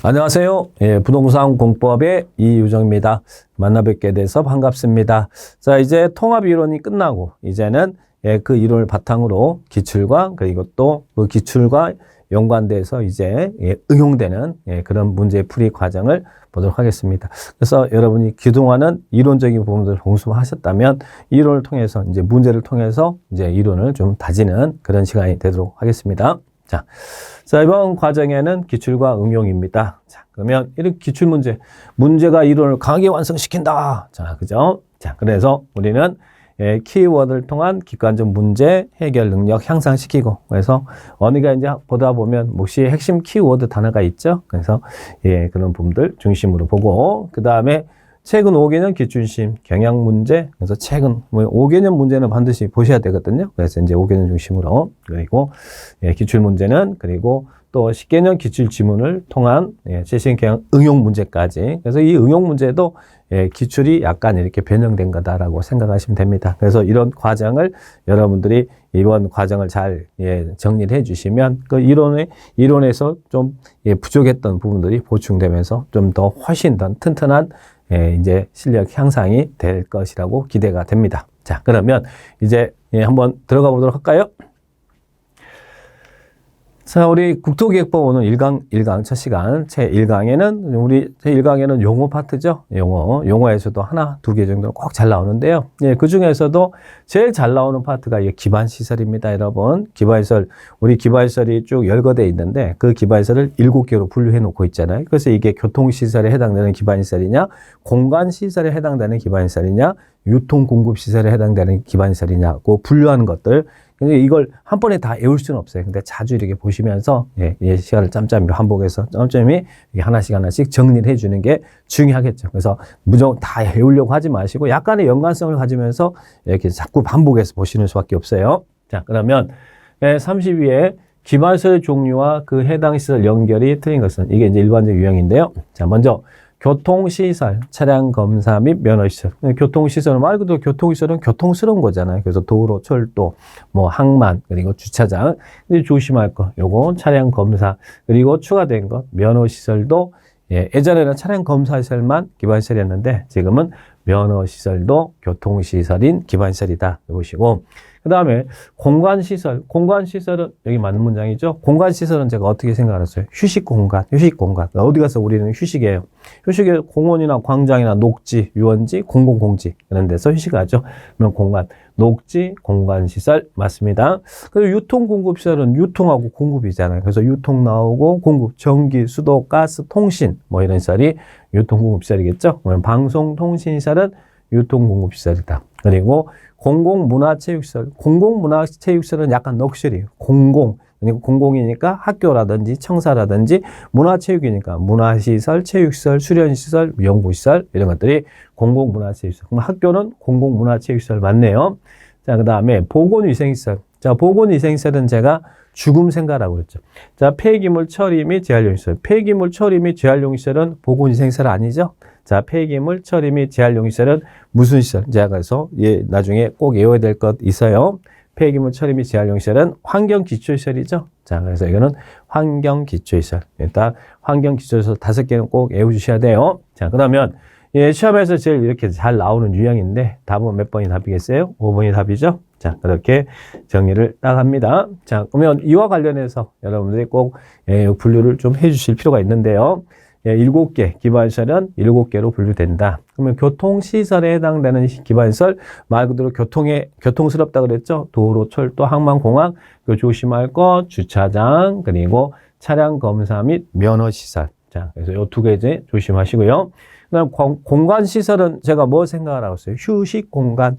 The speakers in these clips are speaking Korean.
안녕하세요. 부동산 공법의 이유정입니다. 만나 뵙게 돼서 반갑습니다. 자, 이제 통합 이론이 끝나고 이제는 그 이론을 바탕으로 기출과 그리고 또 그 기출과 연관돼서 이제 응용되는 그런 문제 풀이 과정을 보도록 하겠습니다. 그래서 여러분이 그동안은 이론적인 부분들을 공부하셨다면 이론을 통해서 이제 문제를 통해서 이제 이론을 좀 다지는 그런 시간이 되도록 하겠습니다. 자, 이번 과정에는 기출과 응용입니다. 자, 그러면 이런 기출 문제가 이론을 강하게 완성시킨다. 자, 그죠? 자, 그래서 우리는 키워드를 통한 객관적 문제 해결 능력 향상시키고, 그래서 어느가 이제 보다 보면 몫이 핵심 키워드 단어가 있죠. 그래서 그런 부분들 중심으로 보고, 그 다음에 최근 5개년 기출심 경향 문제, 그래서 최근 5개년 문제는 반드시 보셔야 되거든요. 그래서 이제 5개년 중심으로, 그리고 기출 문제는, 그리고 또 10개년 기출 지문을 통한 최신 경향 응용 문제까지. 그래서 이 응용 문제도 기출이 약간 이렇게 변형된 거다라고 생각하시면 됩니다. 그래서 이런 과정을 여러분들이 이번 과정을 잘 정리를 해주시면 그 이론에서 좀 부족했던 부분들이 보충되면서 좀 더 훨씬 더 튼튼한 이제 실력 향상이 될 것이라고 기대가 됩니다. 자, 그러면 이제 한번 들어가 보도록 할까요? 자, 우리 국토기획법 오늘 1강 첫 시간, 제1강에는 용어 파트죠. 용어에서도 하나, 두 개 정도 꼭 잘 나오는데요. 그 중에서도 제일 잘 나오는 파트가 기반시설입니다, 여러분. 우리 기반시설이 쭉 열거되어 있는데 그 기반시설을 7개로 분류해 놓고 있잖아요. 그래서 이게 교통시설에 해당되는 기반시설이냐, 공간시설에 해당되는 기반시설이냐, 유통공급시설에 해당되는 기반시설이냐고 분류하는 것들. 이걸 한 번에 다 외울 수는 없어요. 근데 자주 이렇게 보시면서 시간을 짬짬이 반복해서 짬짬이 하나씩 정리를 해주는 게 중요하겠죠. 그래서 무조건 다 외우려고 하지 마시고 약간의 연관성을 가지면서 이렇게 자꾸 반복해서 보시는 수밖에 없어요. 자, 그러면 32회 기반시설 종류와 그 해당 시설 연결이 틀린 것은 이게 이제 일반적 유형인데요. 자, 먼저 교통시설, 차량 검사 및 면허시설. 교통시설은 말 그대로 교통시설은 교통스러운 거잖아요. 그래서 도로, 철도, 항만, 그리고 주차장. 조심할 거, 요거 차량 검사, 그리고 추가된 것, 면허시설도 예전에는 차량 검사시설만 기반시설이었는데 지금은 면허시설도 교통시설인 기반시설이다. 보시고. 그 다음에 공간시설. 공간시설은 여기 맞는 문장이죠. 공간시설은 제가 어떻게 생각했어요? 휴식공간. 어디 가서 우리는 휴식이에요. 휴식에 공원이나 광장이나 녹지, 유원지, 공공공지 이런 데서 휴식하죠. 그러면 공간, 녹지, 공간시설 맞습니다. 그리고 유통공급시설은 유통하고 공급이잖아요. 그래서 유통 나오고 공급, 전기, 수도, 가스, 통신 이런 시설이 유통공급시설이겠죠. 그러면 방송통신시설은 유통공급시설이다. 그리고 공공문화체육시설. 공공문화체육시설은 약간 넋이에요. 공공이니까 학교라든지 청사라든지 문화체육이니까 문화시설, 체육시설, 수련시설, 연구시설 이런 것들이 공공문화체육시설. 그럼 학교는 공공문화체육시설 맞네요. 자, 그 다음에 보건위생시설. 자, 보건위생시설은 제가 죽음생가라고 그랬죠. 자, 폐기물 처리 및 재활용시설. 폐기물 처리 및 재활용시설은 보건위생시설 아니죠? 자, 폐기물 처리 및 재활용시설은 무슨 시설? 제가 그래서 나중에 꼭 외워야 될 것 있어요. 폐기물 처리 및 재활용시설은 환경기초시설이죠. 자, 그래서 이거는 환경기초시설. 일단 환경기초시설 5개는 꼭 외워주셔야 돼요. 자, 그러면 시험에서 제일 이렇게 잘 나오는 유형인데 답은 몇 번이 답이겠어요? 5번이 답이죠. 자, 그렇게 정리를 딱 합니다. 자, 그러면 이와 관련해서 여러분들이 꼭 분류를 좀 해주실 필요가 있는데요. 7개, 기반시설은 7개로 분류된다. 그러면 교통시설에 해당되는 기반시설, 말 그대로 교통스럽다 그랬죠? 도로, 철도, 항만, 공항, 조심할 것, 주차장, 그리고 차량 검사 및 면허시설. 자, 그래서 이 2개 이제 조심하시고요. 그다음 공간시설은 제가 생각을 하고 있어요? 휴식공간.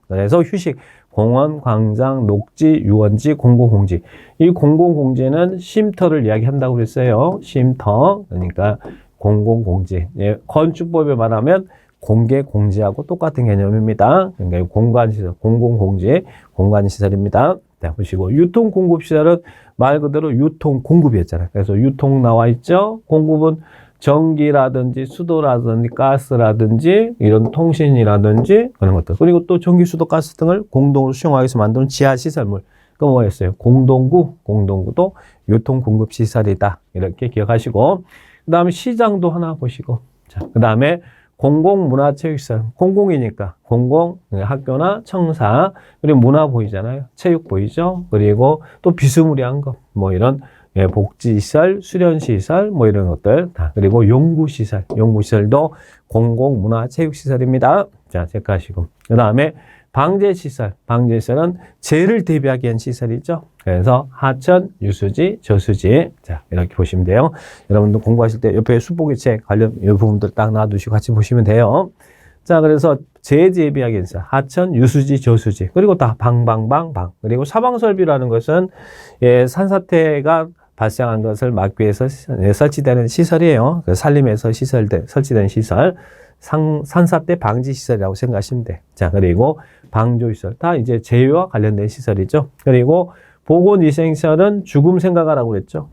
그래서 휴식. 공원, 광장, 녹지, 유원지, 공공공지. 이 공공공지는 쉼터를 이야기한다고 그랬어요. 쉼터. 그러니까 공공공지. 건축법에 말하면 공개공지하고 똑같은 개념입니다. 그러니까 공간시설, 공공공지, 공간시설입니다. 자, 보시고 유통공급시설은 말 그대로 유통공급이었잖아요. 그래서 유통 나와 있죠. 공급은 전기라든지 수도라든지 가스라든지 이런 통신이라든지 그런 것들. 그리고 또 전기, 수도, 가스 등을 공동으로 수용하기 위해서 만드는 지하시설물. 그럼 뭐였어요? 공동구도 교통공급시설이다. 이렇게 기억하시고, 그 다음에 시장도 하나 보시고, 자, 그 다음에 공공문화체육시설, 공공이니까 공공 학교나 청사, 그리고 문화 보이잖아요. 체육 보이죠. 그리고 또 비스무리한 거, 뭐 이런 복지시설, 수련시설, 뭐 이런 것들 다. 그리고 연구시설도 공공문화체육시설입니다. 자, 체크하시고, 그 다음에 방제시설은 재해를 대비하기 위한 시설이죠. 그래서 하천, 유수지, 저수지. 자, 이렇게 보시면 돼요. 여러분도 공부하실 때 옆에 수보기책 관련 이 부분들 딱 놔두시고 같이 보시면 돼요. 자, 그래서 재해 대비하기 위해서 하천, 유수지, 저수지. 그리고 다 방. 그리고 사방설비라는 것은 산사태가 발생한 것을 막기 위해서 설치되는 시설이에요. 산림에서 설치된 시설. 산사태 방지 시설이라고 생각하시면 돼. 자, 그리고 방조시설. 다 이제 재해와 관련된 시설이죠. 그리고 보건위생시설은 죽음 생각하라고 그랬죠.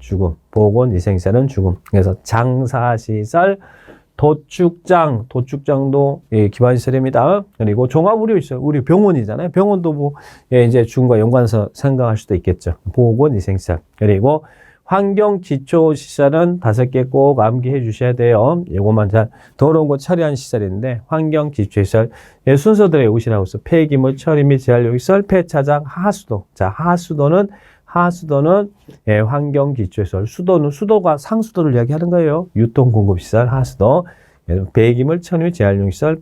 보건위생시설은 죽음. 그래서 장사시설, 도축장도 기반시설입니다. 그리고 종합의료시설, 우리 병원이잖아요. 병원도 뭐 이제 죽음과 연관해서 생각할 수도 있겠죠. 보건위생시설. 그리고 환경기초시설은 5개 꼭 암기해 주셔야 돼요. 이것만 잘 더러운 거 처리한 시설인데 환경기초시설 순서대로 외우시라고 해서 폐기물 처리 및 재활용시설, 폐차장, 하수도. 자, 하수도는 환경기초시설, 수도가 상수도를 이야기하는 거예요. 유통공급시설, 하수도. 폐기물 처리 및 재활용시설,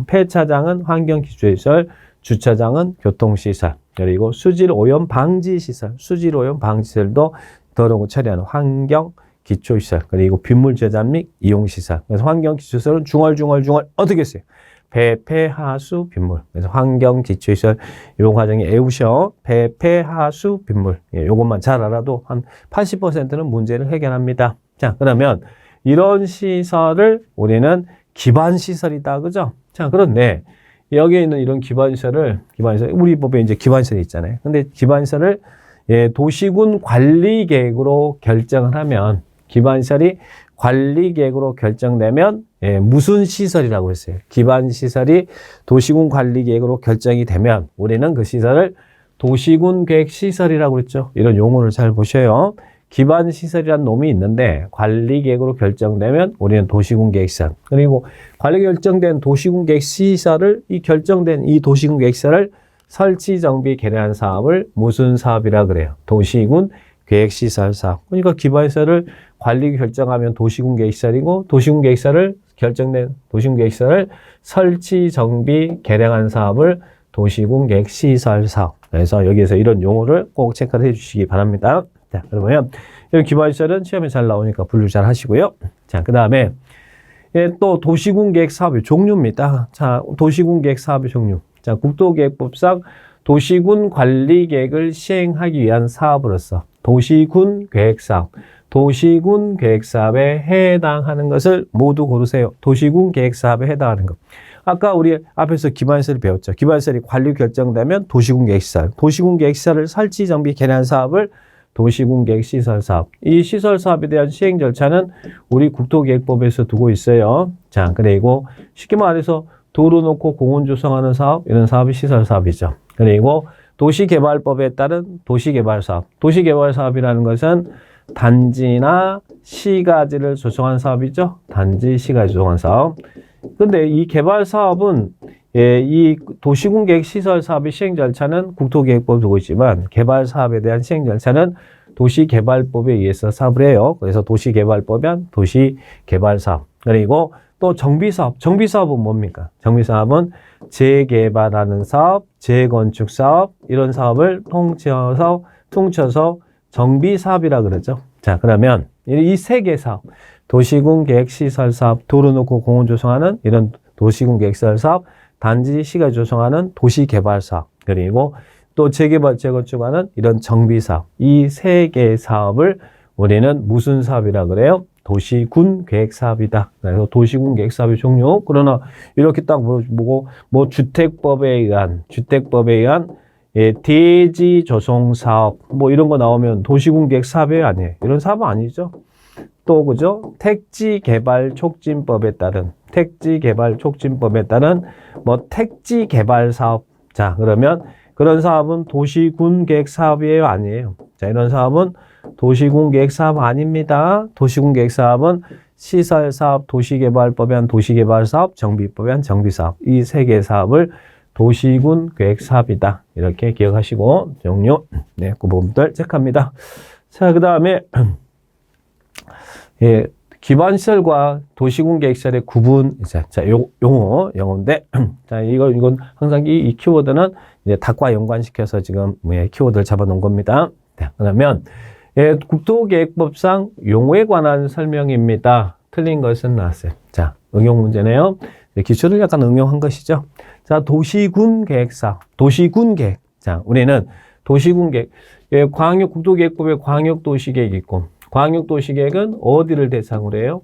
폐차장은 환경기초시설, 주차장은 교통시설. 그리고 수질오염 방지시설, 수질오염 방지시설도 더러운 거 처리하는 환경기초시설, 그리고 빗물 저장 및 이용시설. 그래서 환경기초시설은 중얼 어떻게 했어요? 배폐하수 빗물. 그래서 환경기초시설 이 과정에 외우셔. 배폐하수 빗물. 요것만 잘 알아도 한 80%는 문제를 해결합니다. 자, 그러면 이런 시설을 우리는 기반시설이다. 그죠? 자, 그런데 여기에 있는 이런 기반시설, 우리 법에 이제 기반시설이 있잖아요. 근데 기반시설을 도시군 관리계획으로 결정을 하면, 기반시설이 관리계획으로 결정되면 무슨 시설이라고 했어요? 기반시설이 도시군 관리계획으로 결정이 되면 우리는 그 시설을 도시군 계획시설이라고 그랬죠. 이런 용어를 잘 보셔요. 기반시설이라는 놈이 있는데 관리계획으로 결정되면 우리는 도시군 계획시설. 그리고 관리 결정된 도시군 계획시설을, 이 결정된 이 도시군 계획시설을 설치, 정비, 개량한 사업을 무슨 사업이라 그래요? 도시군 계획시설 사업. 그러니까 기반시설을 관리 결정하면 도시군 계획시설이고, 도시군 계획시설을 결정된 도시군 계획시설을 설치, 정비, 개량한 사업을 도시군 계획시설 사업. 그래서 여기에서 이런 용어를 꼭 체크를 해 주시기 바랍니다. 자, 그러면 이 기반시설은 시험에 잘 나오니까 분류 잘 하시고요. 자, 그 다음에 또 도시군 계획 사업의 종류입니다. 자, 도시군 계획 사업의 종류. 자, 국토계획법상 도시군 관리계획을 시행하기 위한 사업으로서 도시군 계획사업, 도시군 계획사업에 해당하는 것을 모두 고르세요. 도시군 계획사업에 해당하는 것. 아까 우리 앞에서 기반시설을 배웠죠. 기반시설이 관리 결정되면 도시군 계획시설, 도시군 계획시설을 설치, 정비, 개량 사업을 도시군 계획시설 사업. 이 시설 사업에 대한 시행 절차는 우리 국토계획법에서 두고 있어요. 자, 그리고 쉽게 말해서 도로 놓고 공원 조성하는 사업, 이런 사업이 시설 사업이죠. 그리고 도시개발법에 따른 도시개발 사업. 도시개발 사업이라는 것은 단지나 시가지를 조성한 사업이죠. 단지, 시가지 조성한 사업. 근데 이 개발 사업은 이 도시군 계획 시설 사업의 시행 절차는 국토계획법 두고 있지만 개발 사업에 대한 시행 절차는 도시개발법에 의해서 사업을 해요. 그래서 도시개발법이면 도시개발 사업. 그리고 또 정비사업. 정비사업은 뭡니까? 정비사업은 재개발하는 사업, 재건축 사업, 이런 사업을 퉁쳐서 정비사업이라 그러죠. 자, 그러면 이 세 개 사업, 도시군 계획시설 사업, 도로 놓고 공원 조성하는 이런 도시군 계획시설 사업, 단지 시가 조성하는 도시개발 사업, 그리고 또 재개발, 재건축하는 이런 정비사업, 이 세 개의 사업을 우리는 무슨 사업이라 그래요? 도시군 계획 사업이다. 그래서 도시군 계획 사업의 종류. 그러나 이렇게 딱 보고 뭐 주택법에 의한 대지 조성 사업 뭐 이런 거 나오면 도시군 계획 사업이 아니에요. 이런 사업은 아니죠. 또 그죠? 택지 개발 촉진법에 따른 뭐 택지 개발 사업. 자, 그러면 그런 사업은 도시군 계획 사업이에요? 아니에요. 자, 이런 사업은 도시군 계획 사업 아닙니다. 도시군 계획 사업은 시설 사업, 도시개발법에 한 도시개발 사업, 정비법에 한 정비 사업. 이 세 개의 사업을 도시군 계획 사업이다. 이렇게 기억하시고 종료. 네, 그 부분들 체크합니다. 자, 그다음에 예, 기반시설과 도시군 계획시설의 구분, 자, 용어인데, 자, 이건 항상 이 키워드는 이제 닭과 연관시켜서 지금 키워드를 잡아놓은 겁니다. 네, 그러면, 예, 국토계획법상 용어에 관한 설명입니다. 틀린 것은 나왔어요. 자, 응용 문제네요. 기초를 약간 응용한 것이죠. 자, 도시군 계획사, 도시군 계획. 자, 우리는 도시군 계획, 예, 광역 국토계획법에 광역도시계획이 있고, 광역도시계획은 어디를 대상으로 해요?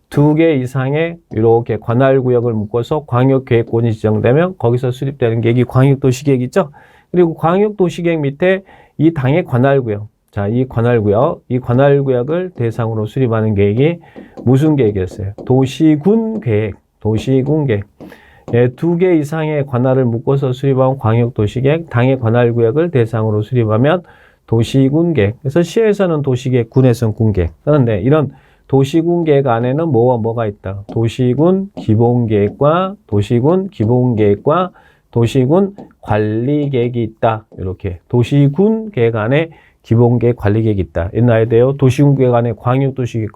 2개 이상의 이렇게 관할구역을 묶어서 광역계획권이 지정되면 거기서 수립되는 계획이 광역도시계획이죠. 그리고 광역도시계획 밑에 이 당의 관할구역, 자, 이 관할구역을 대상으로 수립하는 계획이 무슨 계획이었어요? 도시군계획, 도시군계획. 예, 2개 이상의 관할을 묶어서 수립한 광역도시계획, 당의 관할구역을 대상으로 수립하면 도시군계획. 그래서 시에서는 도시계획, 군에서는 군계획. 그런데 이런 도시군계획 안에는 뭐가 있다? 도시군 기본계획과 도시군 기본계획과 도시군 관리계획이 있다. 이렇게 도시군계획 안에 기본계획 관리계획이 있다. 옛날에 돼요. 도시군계획 안에 광역도시계획,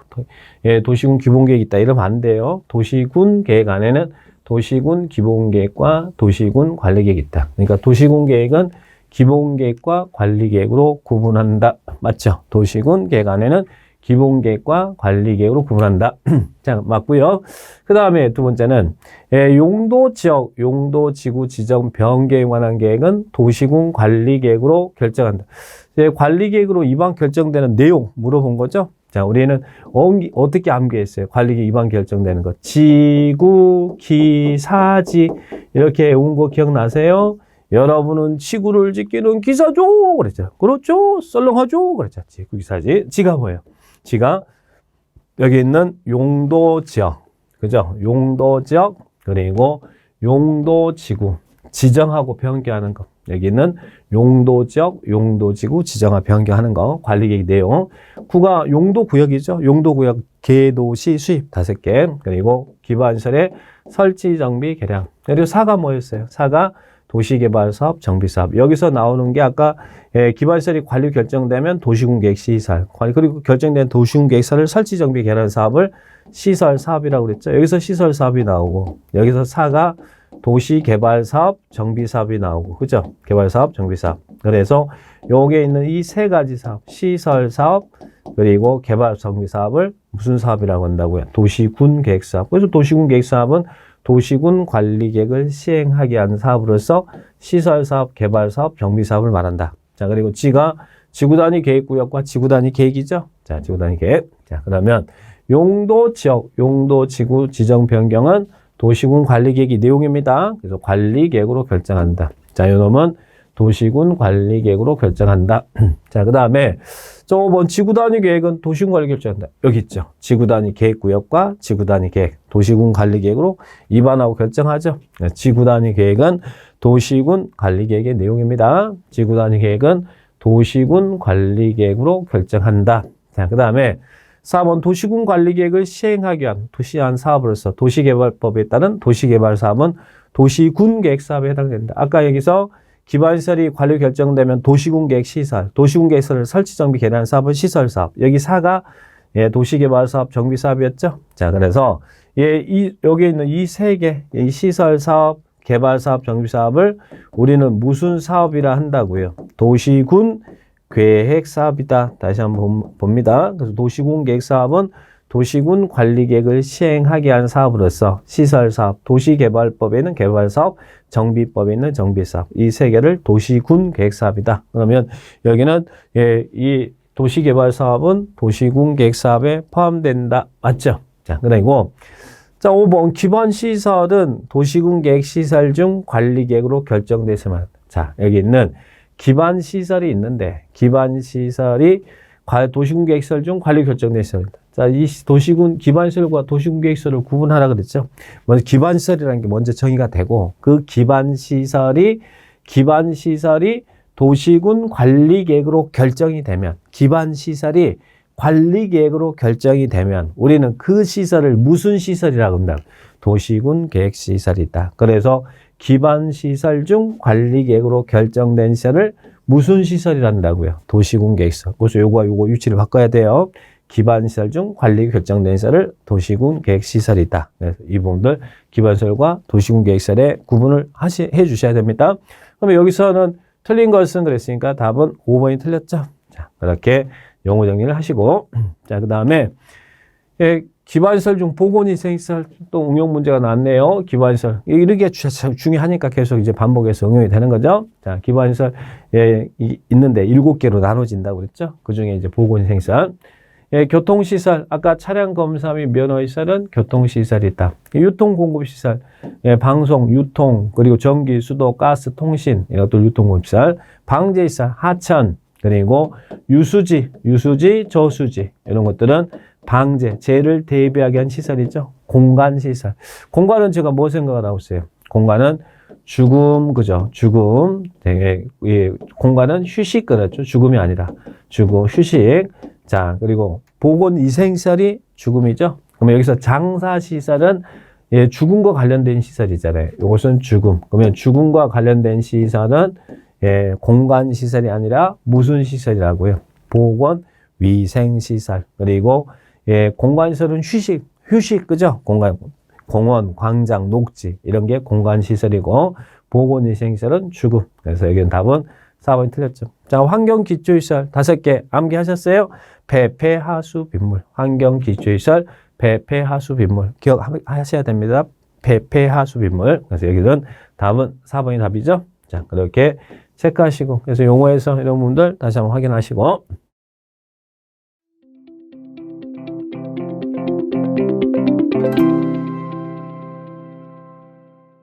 예, 도시군 기본계획이 있다. 이러면 안 돼요. 도시군계획 안에는 도시군 기본계획과 도시군 관리계획이 있다. 그러니까 도시군계획은 기본계획과 관리계획으로 구분한다. 맞죠? 도시군 계획 안에는 기본계획과 관리계획으로 구분한다. 자, 맞고요. 그 다음에 두 번째는 용도지역, 용도지구 지정 변경에 관한 계획은 도시군 관리계획으로 결정한다. 관리계획으로 이반 결정되는 내용 물어본 거죠. 자, 우리는 어떻게 암기했어요? 관리계획 이반 결정되는 것. 지구, 기, 사지 이렇게 외운 거 기억나세요? 여러분은 지구를 지키는 기사죠? 그랬죠. 그렇죠? 썰렁하죠? 그랬죠. 지구 기사지. 지가 뭐예요? 지가 여기 있는 용도지역, 그죠? 용도지역, 그리고 용도지구, 지정하고 변경하는 거. 여기 있는 용도지역, 용도지구, 지정하고 변경하는 거. 관리계획 내용. 구가 용도구역이죠. 용도구역, 개도시 수입 5개. 그리고 기반시설의 설치, 정비, 개량. 그리고 사가 뭐였어요? 사가 도시개발사업, 정비사업. 여기서 나오는 게 아까 기반시설이 관리 결정되면 도시군계획 시설, 그리고 결정된 도시군계획사를 설치, 정비, 개량 사업을 시설사업이라고 그랬죠. 여기서 시설사업이 나오고 여기서 사가 도시개발사업, 정비사업이 나오고, 그죠? 개발사업, 정비사업. 그래서 여기에 있는 이 세 가지 사업, 시설사업, 그리고 개발, 정비사업을 무슨 사업이라고 한다고요? 도시군계획사업. 그래서 도시군계획사업은 도시군 관리계획을 시행하게 하는 사업으로서 시설사업, 개발사업, 정비사업을 말한다. 자, 그리고 G가 지구단위 계획구역과 지구단위 계획이죠. 자, 지구단위 계획. 자, 그러면 용도지역, 용도지구 지정 변경은 도시군 관리계획이 내용입니다. 그래서 관리계획으로 결정한다. 자, 이놈은 도시군 관리계획으로 결정한다. 자, 그 다음에 저번 지구단위 계획은 도시군 관리 결정한다. 여기 있죠. 지구단위 계획구역과 지구단위 계획, 도시군 관리계획으로 입안하고 결정하죠. 지구단위 계획은 도시군 관리계획의 내용입니다. 지구단위 계획은 도시군 관리계획으로 결정한다. 자, 그 다음에 4번 도시군 관리계획을 시행하기 위한 도시안 사업으로서 도시개발법에 따른 도시개발사업은 도시군 계획사업에 해당된다. 아까 여기서 기반시설이 관리 결정되면 도시군계획 시설, 도시군계획시설을 설치, 정비, 개량 사업은 시설사업. 여기 4가 도시개발사업, 정비사업이었죠. 자, 그래서 여기 있는 이 세 개, 이 시설사업, 개발사업, 정비사업을 우리는 무슨 사업이라 한다고요? 도시군 계획사업이다. 다시 한번 봅니다. 그래서 도시군 계획사업은 도시군 관리계획을 시행하게 하는 사업으로서 시설사업, 도시개발법에는 개발사업, 정비법에는 정비사업. 이 세 개를 도시군 계획사업이다. 그러면 여기는 이 도시개발사업은 도시군 계획사업에 포함된다. 맞죠? 자, 그리고 자, 5번 기반시설은 도시군 계획시설 중 관리계획으로 결정되지만, 자, 여기 있는 기반시설이 있는데 기반시설이 도시군 계획시설 중 관리 결정된 시설입니다. 자, 이 도시군 기반시설과 도시군 계획시설을 구분하라 그랬죠. 먼저 기반시설이라는 게 먼저 정의가 되고 그 기반시설이 기반시설이 도시군 관리계획으로 결정이 되면, 기반시설이 관리계획으로 결정이 되면 우리는 그 시설을 무슨 시설이라고 한다? 도시군 계획시설이다. 그래서 기반시설 중 관리계획으로 결정된 시설을 무슨 시설이라 한다고요? 도시군 계획시설. 그래서 요거 유치를 바꿔야 돼요. 기반시설 중 관리 결정된 시설을 도시군 계획시설이다. 그래서 이 부분들 기반시설과 도시군 계획시설의 구분을 해 주셔야 됩니다. 그러면 여기서는 틀린 것은 그랬으니까 답은 5번이 틀렸죠. 자, 그렇게 용어 정리를 하시고, 자, 그 다음에 기반시설 중 보건위생시설 또 응용 문제가 나왔네요. 기반시설 이렇게 중요하니까 계속 이제 반복해서 응용이 되는 거죠. 자, 기반시설 있는데 7개로 나눠진다고 그랬죠. 그 중에 이제 보건위생시설, 교통시설, 아까 차량 검사 및 면허시설은 교통시설이다. 유통공급시설, 방송, 유통, 그리고 전기, 수도, 가스, 통신, 이것도 유통공급시설, 방제시설, 하천, 그리고 유수지, 저수지, 이런 것들은 방제, 재해를 대비하게 한 시설이죠. 공간시설. 공간은 제가 뭐 생각을 하고 있어요? 공간은 죽음, 그죠? 죽음. 공간은 휴식, 그렇죠? 죽음이 아니라. 휴식. 자, 그리고 보건위생시설이 죽음이죠. 그러면 여기서 장사시설은 죽음과 관련된 시설이잖아요. 이것은 죽음. 그러면 죽음과 관련된 시설은 공간시설이 아니라 무슨 시설이라고요? 보건위생시설. 그리고 공간시설은 휴식, 그죠? 공원, 광장, 녹지, 이런 게 공간시설이고, 보건위생시설은 죽음. 그래서 여기는 답은 4번이 틀렸죠. 자, 환경기초시설 5개 암기하셨어요? 폐폐하수 빗물. 환경기초시설, 폐폐하수 빗물. 기억하셔야 됩니다. 폐폐하수 빗물. 그래서 여기는 답은 4번이 답이죠. 자, 그렇게 체크하시고, 그래서 용어에서 이런 부분들 다시 한번 확인하시고.